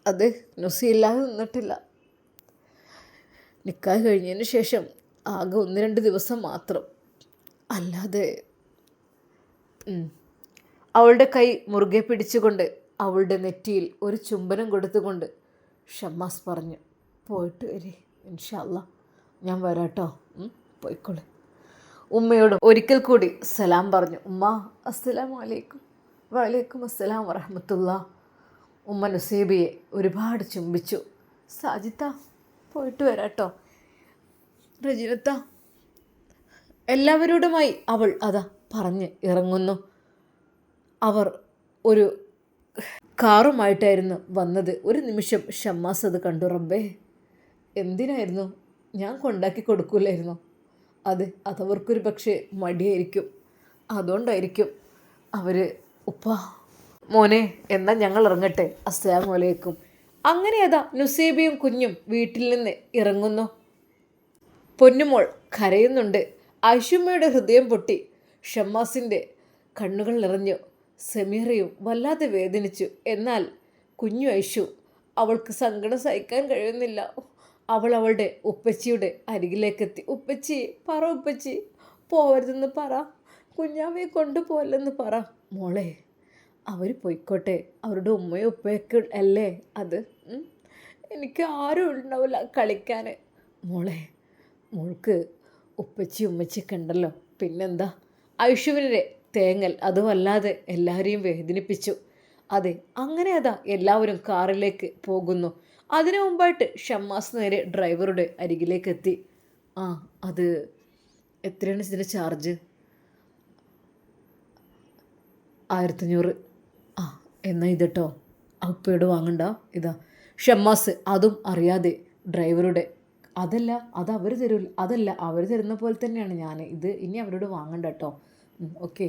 അത് നുസിയില്ലാതെ നിന്നിട്ടില്ല. നിക്കാഹ് കഴിഞ്ഞതിന് ശേഷം ആകെ 1-2 ദിവസം മാത്രം, അല്ലാതെ. അവളുടെ കൈ മുറുകെ പിടിച്ചുകൊണ്ട് അവളുടെ നെറ്റിയിൽ ഒരു ചുംബനം കൊടുത്തുകൊണ്ട് ഷമ്മാസ് പറഞ്ഞു, പോയിട്ട് വരി, ഇൻഷാ അല്ലാ ഞാൻ വരാട്ടോ, പോയിക്കോളെ. ഉമ്മയോടും ഒരിക്കൽ കൂടി സലാം പറഞ്ഞു. ഉമ്മ അസ്സലാമു അലൈക്കും. വലൈക്കും അസ്സലാം വറഹ്മത്തുള്ളാ. ഉമ്മ നുസൈബയെ ഒരുപാട് ചുംബിച്ചു. സാജിത്ത പോയിട്ട് വരാട്ടോ. റജിനത്ത, എല്ലാവരോടുമായി അവൾ അതാ പറഞ്ഞ് ഇറങ്ങുന്നു. അവർ ഒരു കാറുമായിട്ടായിരുന്നു വന്നത്. ഒരു നിമിഷം ഷമ്മാസ് അത് കണ്ടു. റബ്ബേ, എന്തിനായിരുന്നു, ഞാൻ കൊണ്ടാക്കി കൊടുക്കൂലായിരുന്നു. അതവർക്കൊരു പക്ഷേ മടിയായിരിക്കും, അതുകൊണ്ടായിരിക്കും അവർ. ഉപ്പ മോനെ, എന്നാൽ ഞങ്ങൾ ഇറങ്ങട്ടെ, അസ്സലാമു അലൈക്കും. അങ്ങനെ അതാ നുസൈബയും കുഞ്ഞും വീട്ടിൽ നിന്ന് ഇറങ്ങുന്നു. പൊന്നുമോൾ കരയുന്നുണ്ട്. ഐഷുമ്മയുടെ ഹൃദയം പൊട്ടി. ഷമ്മാസിൻ്റെ കണ്ണുകൾ നിറഞ്ഞു. സമീറയും വല്ലാതെ വേദനിച്ചു. എന്നാൽ കുഞ്ഞു ഐഷു, അവൾക്ക് സങ്കടം സഹിക്കാൻ കഴിയുന്നില്ല. അവൾ അവളുടെ ഉപ്പച്ചിയുടെ അരികിലേക്കെത്തി. ഉപ്പച്ചി പറ, ഉപ്പച്ചി പോവരുതെന്ന് പറ, കുഞ്ഞാവയെ കൊണ്ടുപോകല്ലെന്ന് പറ. മോളെ, അവർ പോയിക്കോട്ടെ, അവരുടെ ഉമ്മയും ഉപ്പയൊക്കെ അല്ലേ അത്. എനിക്ക് ആരും ഉണ്ടാവില്ല കളിക്കാൻ. മോൾക്ക് ഉപ്പച്ചി ഉമ്മച്ചിയൊക്കെ ഉണ്ടല്ലോ, പിന്നെന്താ. ഐഷുവിനെ തേങ്ങൽ അത് വല്ലാതെ എല്ലാവരെയും വേദനിപ്പിച്ചു. അതെ, അങ്ങനെ അതാ എല്ലാവരും കാറിലേക്ക് പോകുന്നു. അതിനു മുമ്പായിട്ട് ഷമ്മാസ് നേരെ ഡ്രൈവറുടെ അരികിലേക്ക് എത്തി. അത് എത്രയാണ് ഇതിൻ്റെ ചാർജ്? 1500. എന്നാൽ ഇതിട്ടോ, ഉപ്പയോട് വാങ്ങണ്ട. ഇതാ. ഷമ്മാസ് അതും അറിയാതെ ഡ്രൈവറുടെ, അതല്ല അത് അവർ തരൂല, അതല്ല അവർ തരുന്ന പോലെ തന്നെയാണ് ഞാൻ ഇത്, ഇനി അവരോട് വാങ്ങണ്ട കേട്ടോ. ഓക്കെ.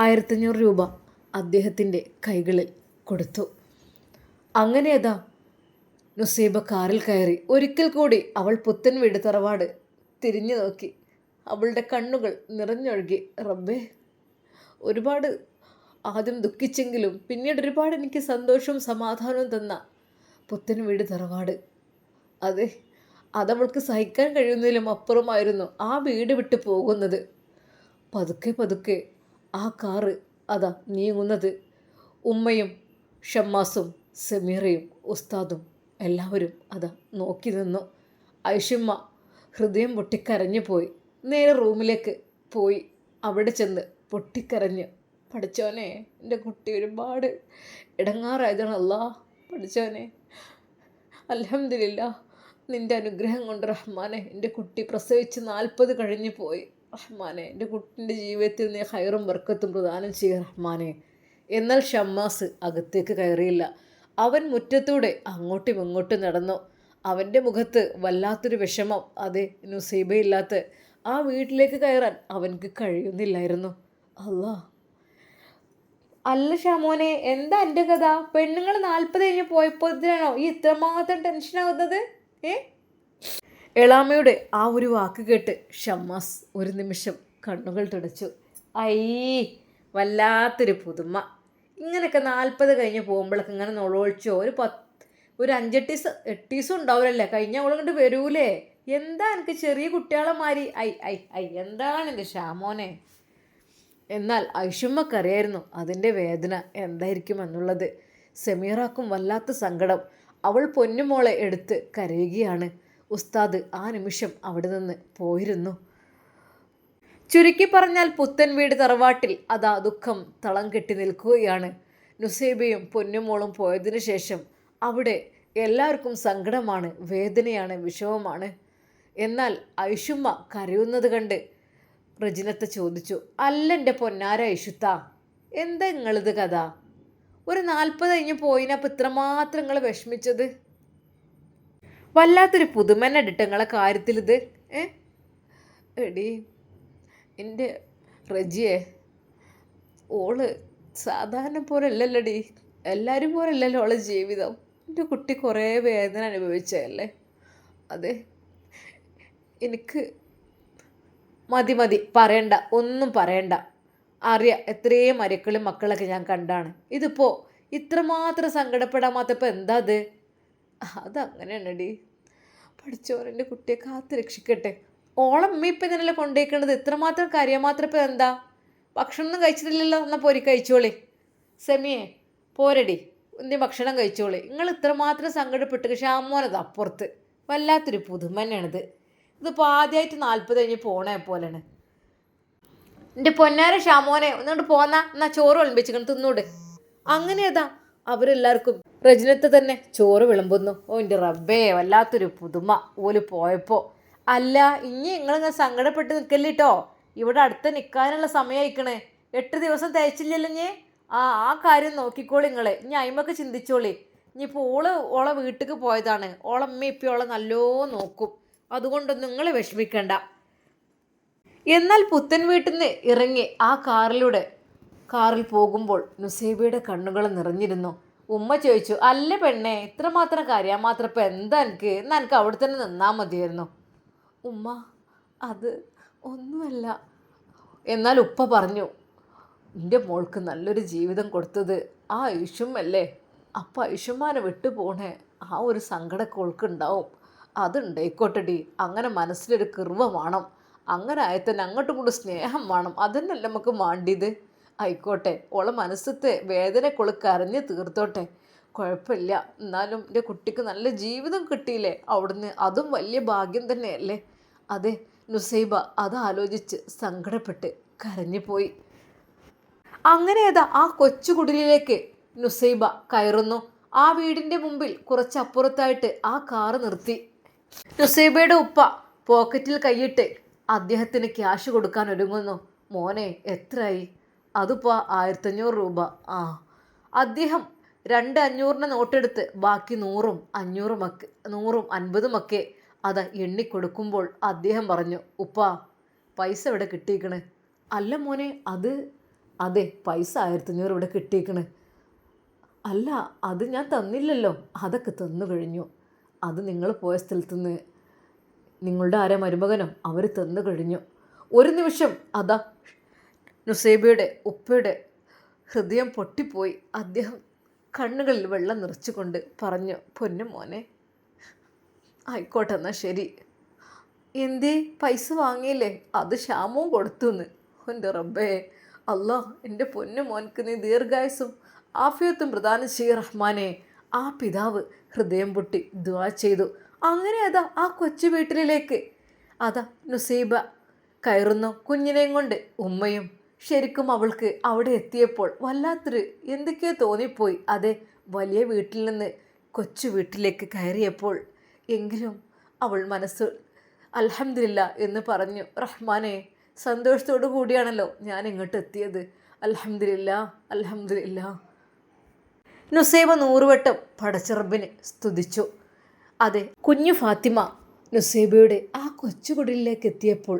1500 രൂപ അദ്ദേഹത്തിൻ്റെ കൈകളിൽ കൊടുത്തു. അങ്ങനെ അതാ നുസൈബ കാറിൽ കയറി. ഒരിക്കൽ കൂടി അവൾ പുത്തൻ വീട് തറവാട് തിരിഞ്ഞു നോക്കി. അവളുടെ കണ്ണുകൾ നിറഞ്ഞൊഴുകി. റബ്ബേ, ഒരുപാട് ആദ്യം ദുഃഖിച്ചെങ്കിലും പിന്നീട് ഒരുപാട് എനിക്ക് സന്തോഷവും സമാധാനവും തന്ന പുത്തൻ വീട് തറവാട്. അതെ, അതവൾക്ക് സഹിക്കാൻ കഴിയുന്നതിലും അപ്പുറമായിരുന്നു ആ വീട് വിട്ട് പോകുന്നത്. പതുക്കെ പതുക്കെ ആ കാറ് അതാ നീങ്ങുന്നത്. ഉമ്മയും ഷമ്മാസും സമീറയും ഉസ്താദും എല്ലാവരും അതാ നോക്കി നിന്നു. ഐഷുമ്മ ഹൃദയം പൊട്ടിക്കരഞ്ഞു പോയി. നേരെ റൂമിലേക്ക് പോയി. അവിടെ ചെന്ന് പൊട്ടിക്കരഞ്ഞ്, പഠിച്ചോനെ, എൻ്റെ കുട്ടി ഒരുപാട് ഇടങ്ങാറായതാണല്ലാ. പഠിച്ചോനെ, അൽഹംദുലില്ലാ, നിൻ്റെ അനുഗ്രഹം കൊണ്ട് റഹ്മാനെ, എൻ്റെ കുട്ടി പ്രസവിച്ച് 40 കഴിഞ്ഞു പോയി റഹ്മാനെ. എൻ്റെ കുട്ടിൻ്റെ ജീവിതത്തിൽ നീ ഹൈറും ബർക്കത്തും പ്രദാനം ചെയ്യുക റഹ്മാനെ. എന്നാൽ ഷമ്മാസ് അകത്തേക്ക് കയറിയില്ല. അവൻ മുറ്റത്തൂടെ അങ്ങോട്ടും ഇങ്ങോട്ടും നടന്നു. അവൻ്റെ മുഖത്ത് വല്ലാത്തൊരു വിഷമം. അതെ, നുസൈബയില്ലാത്ത ആ വീട്ടിലേക്ക് കയറാൻ അവൻക്ക് കഴിയുന്നില്ലായിരുന്നു. അല്ലാ. അല്ല ഷാമോനെ, എന്താ എൻ്റെ കഥ? പെണ്ണുങ്ങൾ 40 കഴിഞ്ഞ് പോയപ്പോൾ ഇതിനാണോ ഈ ഇത്രമാത്രം ടെൻഷനാവുന്നത്? എളാമയുടെ ആ ഒരു വാക്ക് കേട്ട് ഷമ്മാസ് ഒരു നിമിഷം കണ്ണുകൾ തുടച്ചു. വല്ലാത്തൊരു പുതുമ. ഇങ്ങനെയൊക്കെ 40 കഴിഞ്ഞ് പോകുമ്പോഴൊക്കെ ഇങ്ങനെ നൊളൊഴിച്ചോ ഒരു 5-8 ദിവസം ഉണ്ടാവില്ലല്ലേ, കഴിഞ്ഞ അവളെ കൊണ്ട് വരൂലേ? എന്താ എനിക്ക് ചെറിയ കുട്ടികളെ മാതിരി എന്താണ് എൻ്റെ ഷാമോനെ? എന്നാൽ ഐഷുമ്മക്കറിയായിരുന്നു അതിൻ്റെ വേദന എന്തായിരിക്കും എന്നുള്ളത്. സമീറാക്കും വല്ലാത്ത സങ്കടം. അവൾ പൊന്നുമോളെ എടുത്ത് കരയുകയാണ്. ഉസ്താദ് ആ നിമിഷം അവിടെ നിന്ന് പോയിരുന്നു. ചുരുക്കി പറഞ്ഞാൽ പുത്തൻ വീട് തറവാട്ടിൽ അതാ ദുഃഖം തളം കെട്ടി നിൽക്കുകയാണ്. നുസൈബയും പൊന്നുമോളും പോയതിനു ശേഷം അവിടെ എല്ലാവർക്കും സങ്കടമാണ്, വേദനയാണ്, വിഷമമാണ്. എന്നാൽ ഐഷുമ്മ കരയുന്നത് കണ്ട് റജിനത്ത് ചോദിച്ചു, അല്ല എൻ്റെ പൊന്നാര ഐഷുത്ത, എന്താ നിങ്ങളിത് കഥ? ഒരു 40 കഴിഞ്ഞ് പോയിനപ്പോൾ ഇത്രമാത്രം നിങ്ങൾ വിഷമിച്ചത്? വല്ലാത്തൊരു പുതുമന്നെ ഇട്ട് നിങ്ങളെ കാര്യത്തിലിത്. എടി എൻ്റെ റജിയെ, ഓള് സാധാരണ പോലെ അല്ലല്ലടി, എല്ലാവരും പോലെ അല്ലല്ലോ ഓളെ ജീവിതം. എൻ്റെ കുട്ടി കുറേ വേദന അനുഭവിച്ചതല്ലേ. അതെ, എനിക്ക് മതി പറയണ്ട, ഒന്നും പറയണ്ട. അറിയാം, എത്രയും മരക്കളും മക്കളൊക്കെ ഞാൻ കണ്ടാണ്. ഇതിപ്പോൾ ഇത്രമാത്രം സങ്കടപ്പെടാൻ മാത്രപ്പോൾ എന്താ അത്? അതങ്ങനെയാണടി. പഠിച്ചോരെൻ്റെ കുട്ടിയെ കാത്ത് രക്ഷിക്കട്ടെ. ഓളം ഇപ്പം ഇതിനല്ലേ കൊണ്ടുപോയിക്കണത്. ഇത്രമാത്രം കാര്യം മാത്രം ഇപ്പം എന്താ? ഭക്ഷണമൊന്നും കഴിച്ചിട്ടില്ലല്ലോ, എന്നാൽ പോരി കഴിച്ചോളി. സെമിയെ പോരടി, എന്തെങ്കിലും ഭക്ഷണം കഴിച്ചോളി. നിങ്ങൾ ഇത്രമാത്രം സങ്കടപ്പെട്ട് ഷാമോനത് അപ്പുറത്ത്. വല്ലാത്തൊരു പുതുമ തന്നെയാണിത്. ഇതിപ്പോൾ ആദ്യമായിട്ട് 40 കഴിഞ്ഞ് പോണേ പോലെയാണ്. എൻ്റെ പൊന്നാര ഷാമോനെ ഒന്നുകൊണ്ട് പോന്നാ, എന്നാൽ ചോറ് വിളമ്പിച്ചിക്കണം, തിന്നൂട്. അങ്ങനെയതാ അവരെല്ലാവർക്കും റജിനത്ത് തന്നെ ചോറ് വിളമ്പുന്നു. ഓ എൻ്റെ റബ്ബേ, വല്ലാത്തൊരു പുതുമ ഓല് പോയപ്പോൾ. അല്ല, ഇനി നിങ്ങളിങ്ങനെ സങ്കടപ്പെട്ട് നിൽക്കല്ലിട്ടോ, ഇവിടെ അടുത്ത് നിൽക്കാനുള്ള സമയമായിക്കണേ. 8 ദിവസം തയ്ച്ചില്ലല്ലോ ഞേ. ആ കാര്യം നോക്കിക്കോളി നിങ്ങൾ. ഇനി അയിമൊക്കെ ചിന്തിച്ചോളി. ഇനിയിപ്പോൾ ഓളെ വീട്ടിലേക്ക് പോയതാണ്. ഓളമ്മ ഇപ്പം ഓളെ നല്ലോ നോക്കും. അതുകൊണ്ടൊന്നും നിങ്ങൾ വിഷമിക്കണ്ട. എന്നാൽ പുത്തൻ വീട്ടിൽ നിന്ന് ഇറങ്ങി ആ കാറിൽ പോകുമ്പോൾ നുസൈബയുടെ കണ്ണുകൾ നിറഞ്ഞിരുന്നു. ഉമ്മ ചോദിച്ചു, അല്ല പെണ്ണെ, ഇത്രമാത്രം കാര്യം മാത്രം ഇപ്പം എന്താ എനിക്ക്? എന്നാൽ എനിക്ക് അവിടെ തന്നെ നിന്നാൽ മതിയായിരുന്നു. ഉമ്മ, അത് ഒന്നുമല്ല. എന്നാൽ ഉപ്പ പറഞ്ഞു, എൻ്റെ മോൾക്ക് നല്ലൊരു ജീവിതം കൊടുത്തത് ആ ഐഷുമല്ലേ. അപ്പം ഐഷുമാനെ വിട്ടു പോണേ ആ ഒരു സങ്കടമൊക്കെ ഓൾക്കുണ്ടാവും. അതുണ്ടായിക്കോട്ടെടി. അങ്ങനെ മനസ്സിലൊരു കിർവ വേണം. അങ്ങനെ ആയത്തന്നെ അങ്ങോട്ടും ഇങ്ങോട്ടും സ്നേഹം വേണം. അതന്നല്ല നമുക്ക് വേണ്ടിയത്. ആയിക്കോട്ടെ, ഓളെ മനസ്സത്തെ വേദനക്കൊള് കരഞ്ഞ് തീർത്തോട്ടെ, കുഴപ്പമില്ല. എന്നാലും എൻ്റെ കുട്ടിക്ക് നല്ല ജീവിതം കിട്ടിയില്ലേ അവിടുന്ന്, അതും വലിയ ഭാഗ്യം തന്നെയല്ലേ. അതെ, നുസൈബ അതാലോചിച്ച് സങ്കടപ്പെട്ട് കരഞ്ഞുപോയി. അങ്ങനെ ആ കൊച്ചു കുടിലിലേക്ക് നുസൈബ കയറുന്നു. ആ വീടിൻ്റെ മുമ്പിൽ കുറച്ചപ്പുറത്തായിട്ട് ആ കാറ് നിർത്തി. നുസൈബയുടെ ഉപ്പ പോക്കറ്റിൽ കൈയിട്ട് അദ്ദേഹത്തിന് ക്യാഷ് കൊടുക്കാൻ ഒരുങ്ങുന്നു. മോനെ, എത്രയായി? അതിപ്പോൾ 1500 രൂപ. അദ്ദേഹം 2 500 നോട്ടെടുത്ത് ബാക്കി 100ഉം 50ഉമൊക്കെ അത് എണ്ണിക്കൊടുക്കുമ്പോൾ അദ്ദേഹം പറഞ്ഞു, ഉപ്പ പൈസ ഇവിടെ കിട്ടിയിക്കണ്. അല്ല മോനെ, അതെ പൈസ 1500 ഇവിടെ കിട്ടിയിക്കണ്. അല്ല, അത് ഞാൻ തന്നില്ലല്ലോ. അതൊക്കെ തന്നു കഴിഞ്ഞു. അത് നിങ്ങൾ പോയ സ്ഥലത്തുനിന്ന് നിങ്ങളുടെ ആരെ മരുമകനോ അവർ തന്നു കഴിഞ്ഞു. ഒരു നിമിഷം അതാ നുസൈബയുടെ ഉപ്പയുടെ ഹൃദയം പൊട്ടിപ്പോയി. അദ്ദേഹം കണ്ണുകളിൽ വെള്ളം നിറച്ചുകൊണ്ട് പറഞ്ഞു, പൊന്നു മോനെ, ആയിക്കോട്ടെ, എന്നാൽ ശരി. എന്തേ പൈസ വാങ്ങിയില്ലേ? അത് ക്ഷാമവും കൊടുത്തുന്ന്. എൻ്റെ റബ്ബേ, അല്ലാ എൻ്റെ പൊന്നു മോൻക്ക് നീ ദീർഘായുസും ആഫിയത്തും പ്രദാനം ചെയ്യ റഹ്മാനെ. ആ പിതാവ് ഹൃദയം പൊട്ടി ദുആ ചെയ്തു. അങ്ങനെ ആ കൊച്ചു വീട്ടിലേക്ക് നുസൈബ കയറുന്നു, കുഞ്ഞിനെയും കൊണ്ട്. ഉമ്മയും ശരിക്കും അവൾക്ക് അവിടെ എത്തിയപ്പോൾ വല്ലാത്തൊരു എന്തൊക്കെയോ തോന്നിപ്പോയി. അതെ, വലിയ വീട്ടിൽ നിന്ന് കൊച്ചു വീട്ടിലേക്ക് കയറിയപ്പോൾ എങ്കിലും അവൾ മനസ്സ് അൽഹംദുലില്ലാ എന്ന് പറഞ്ഞു. റഹ്മാനെ, സന്തോഷത്തോടു കൂടിയാണല്ലോ ഞാൻ ഇങ്ങോട്ട് എത്തിയത്. അൽഹംദുലില്ലാ, അൽഹംദുലില്ലാ. നുസൈബ 100 വട്ടം പടച്ചറബിനെ സ്തുതിച്ചു. അതെ, കുഞ്ഞു ഫാത്തിമ നുസൈബയുടെ ആ കൊച്ചുകുടിലേക്ക് എത്തിയപ്പോൾ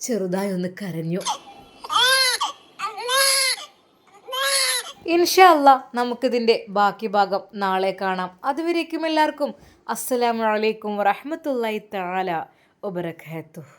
ചെറുതായി ഒന്ന് കരഞ്ഞു. ഇൻഷാ അല്ലാ, നമുക്കിതിൻ്റെ ബാക്കി ഭാഗം നാളെ കാണാം. അതുവരേക്കും എല്ലാവർക്കും അസ്സലാമു അലൈക്കും വറഹ്മത്തുള്ളാഹി തആല വബറകാതുഹു.